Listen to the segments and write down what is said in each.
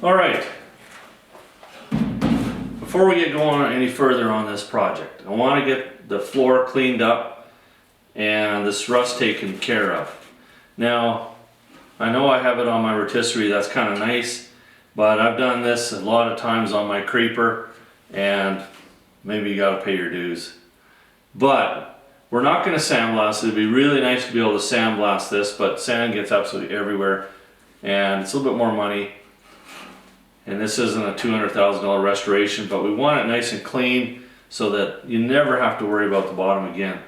Alright, before we get going any further on this project, I want to get the floor cleaned up and this rust taken care of. Now, I know I have it on my rotisserie, that's kind of nice, but I've done this a lot of times on my creeper, and maybe you gotta pay your dues. But we're not going to sandblast. It'd be really nice to be able to sandblast this, but sand gets absolutely everywhere, and it's a little bit more money. And this isn't a $200,000 restoration, but we want it nice and clean so that you never have to worry about the bottom again.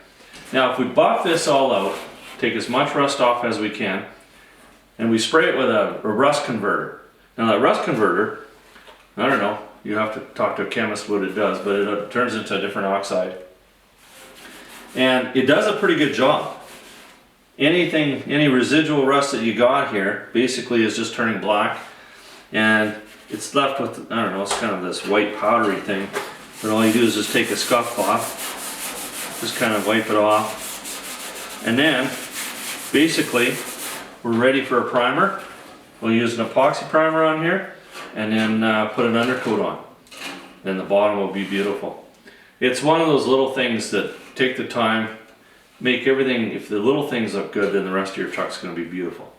Now, if we buff this all out, take as much rust off as we can, and we spray it with a rust converter. Now that rust converter, I don't know, you have to talk to a chemist what it does, but it turns into a different oxide. And it does a pretty good job. Any residual rust that you got here basically is just turning black, and it's left with, I don't know, it's kind of this white powdery thing, but all you do is just take a scuff cloth, just kind of wipe it off, and then basically we're ready for a primer. We'll use an epoxy primer on here, and then put an undercoat on. Then the bottom will be beautiful. It's one of those little things that take the time, make everything, if the little things look good, then the rest of your truck's going to be beautiful.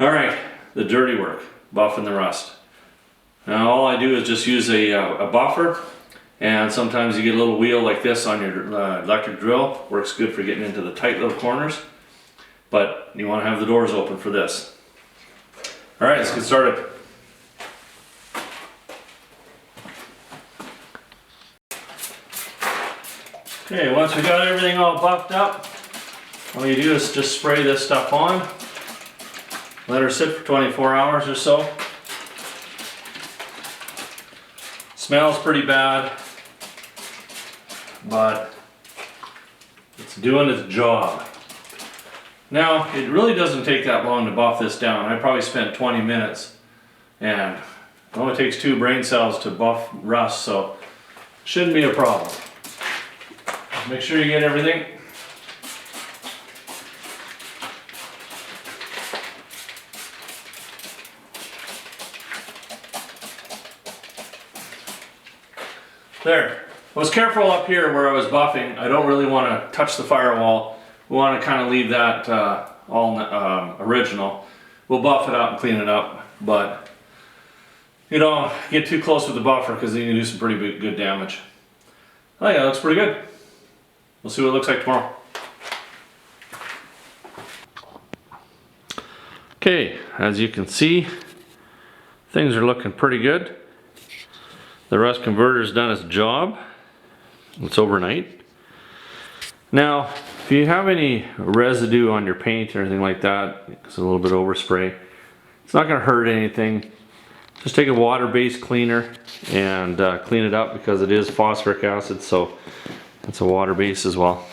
Alright, the dirty work. Buffing the rust. Now all I do is just use a buffer, and sometimes you get a little wheel like this on your electric drill. Works good for getting into the tight little corners, but you want to have the doors open for this. Alright, let's get started. Okay, once we got everything all buffed up, all you do is just spray this stuff on. Let her sit for 24 hours or so. Smells pretty bad, but it's doing its job. Now, it really doesn't take that long to buff this down. I probably spent 20 minutes, and it only takes 2 brain cells to buff rust, so shouldn't be a problem. Make sure you get everything. There. I was careful up here where I was buffing. I don't really want to touch the firewall. We want to kind of leave that all original. We'll buff it out and clean it up, but you don't get too close with the buffer because then you can do some pretty good damage. Oh yeah, that looks pretty good. We'll see what it looks like tomorrow. Okay, as you can see, things are looking pretty good. The rust converter's done its job. It's overnight. Now, if you have any residue on your paint or anything like that, it's a little bit overspray, it's not going to hurt anything. Just take a water-based cleaner and clean it up, because it is phosphoric acid, so it's a water base as well.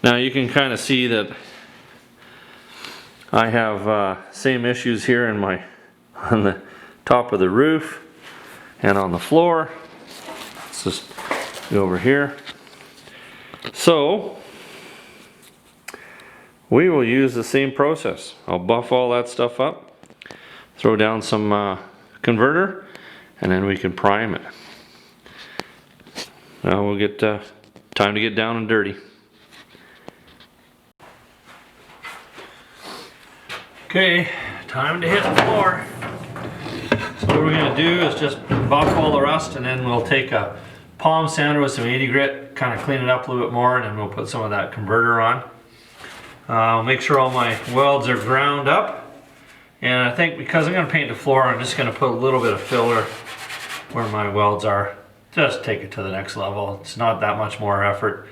Now you can kind of see that I have same issues here in on the top of the roof and on the floor. Let's just go over here. So we will use the same process. I'll buff all that stuff up, throw down some converter, and then we can prime it. Now we'll get time to get down and dirty. Okay, time to hit the floor. So what we're going to do is just buff all the rust, and then we'll take a palm sander with some 80 grit, kind of clean it up a little bit more, and then we'll put some of that converter on. Make sure all my welds are ground up, and I think because I'm going to paint the floor, I'm just going to put a little bit of filler where my welds are. Just take it to the next level. It's not that much more effort,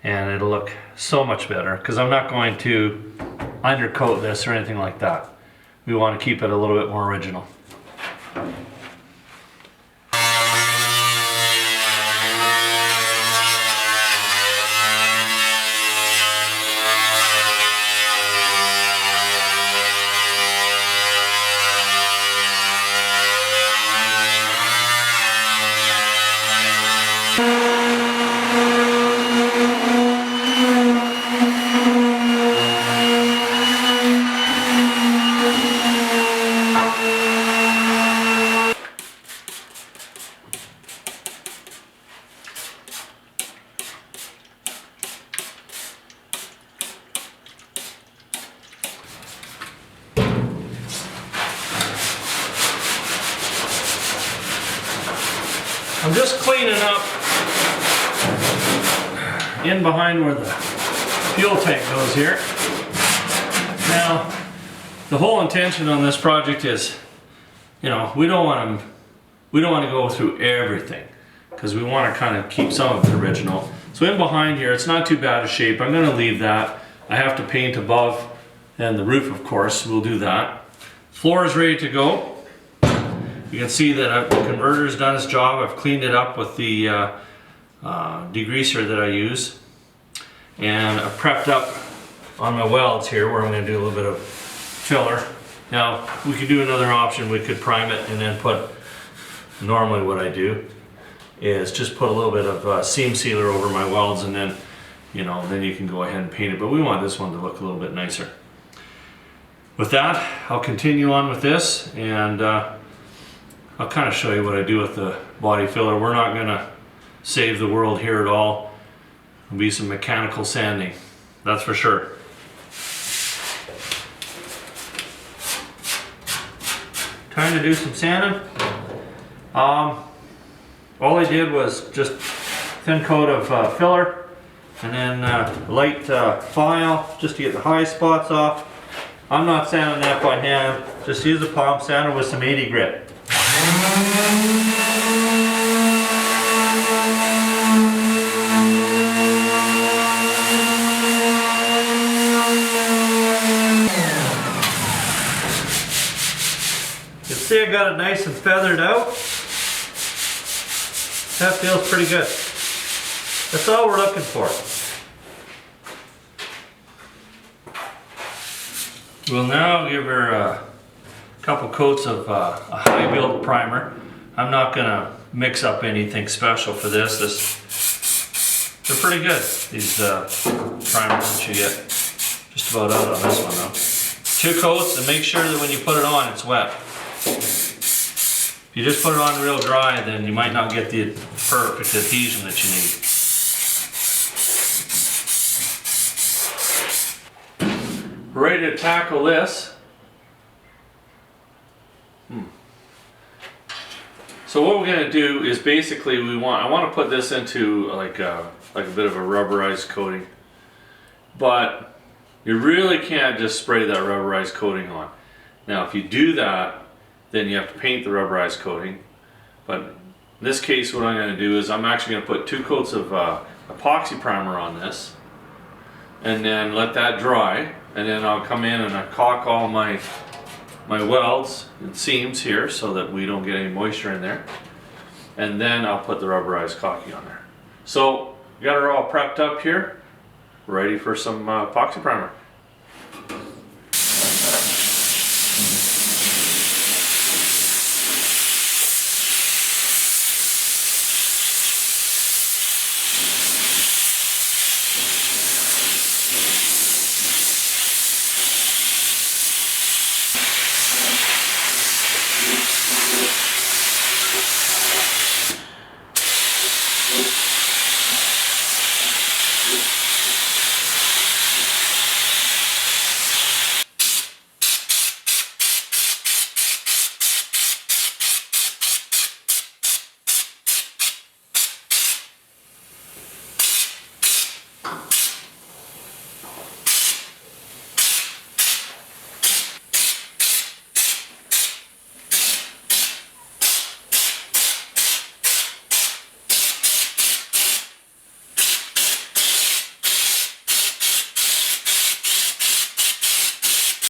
and it'll look so much better, because I'm not going to undercoat this or anything like that. We want to keep it a little bit more original. I'm just cleaning up in behind where the fuel tank goes here. Now, the whole intention on this project is, you know, we don't want to go through everything because we want to kind of keep some of it original. So in behind here, it's not too bad a shape. I'm going to leave that. I have to paint above and the roof, of course. We'll do that. Floor is ready to go. You can see that the converter's done its job. I've cleaned it up with the degreaser that I use. And I've prepped up on my welds here where I'm going to do a little bit of filler. Now, we could do another option. We could prime it and then put, normally what I do is just put a little bit of seam sealer over my welds, and then, you know, then you can go ahead and paint it. But we want this one to look a little bit nicer. With that, I'll continue on with this, and I'll kind of show you what I do with the body filler. We're not going to save the world here at all. There'll be some mechanical sanding, that's for sure. Time to do some sanding. All I did was just thin coat of filler, and then light file just to get the high spots off. I'm not sanding that by hand, just use a palm sander with some 80 grit. You can see I got it nice and feathered out. That feels pretty good. That's all we're looking for. We'll now give her a couple coats of a high build primer. I'm not gonna mix up anything special for this. They're pretty good, these primers that you get. Just about out on this one though. 2 coats, and make sure that when you put it on, it's wet. If you just put it on real dry, then you might not get the perfect adhesion that you need. We're ready to tackle this. So what we're going to do is basically I want to put this into like a bit of a rubberized coating. But you really can't just spray that rubberized coating on. Now if you do that, then you have to paint the rubberized coating. But in this case, what I'm going to do is I'm actually going to put 2 coats of epoxy primer on this, and then let that dry, and then I'll come in and I caulk all my welds and seams here so that we don't get any moisture in there, and then I'll put the rubberized caulking on there. So we got her all prepped up here, ready for some epoxy primer.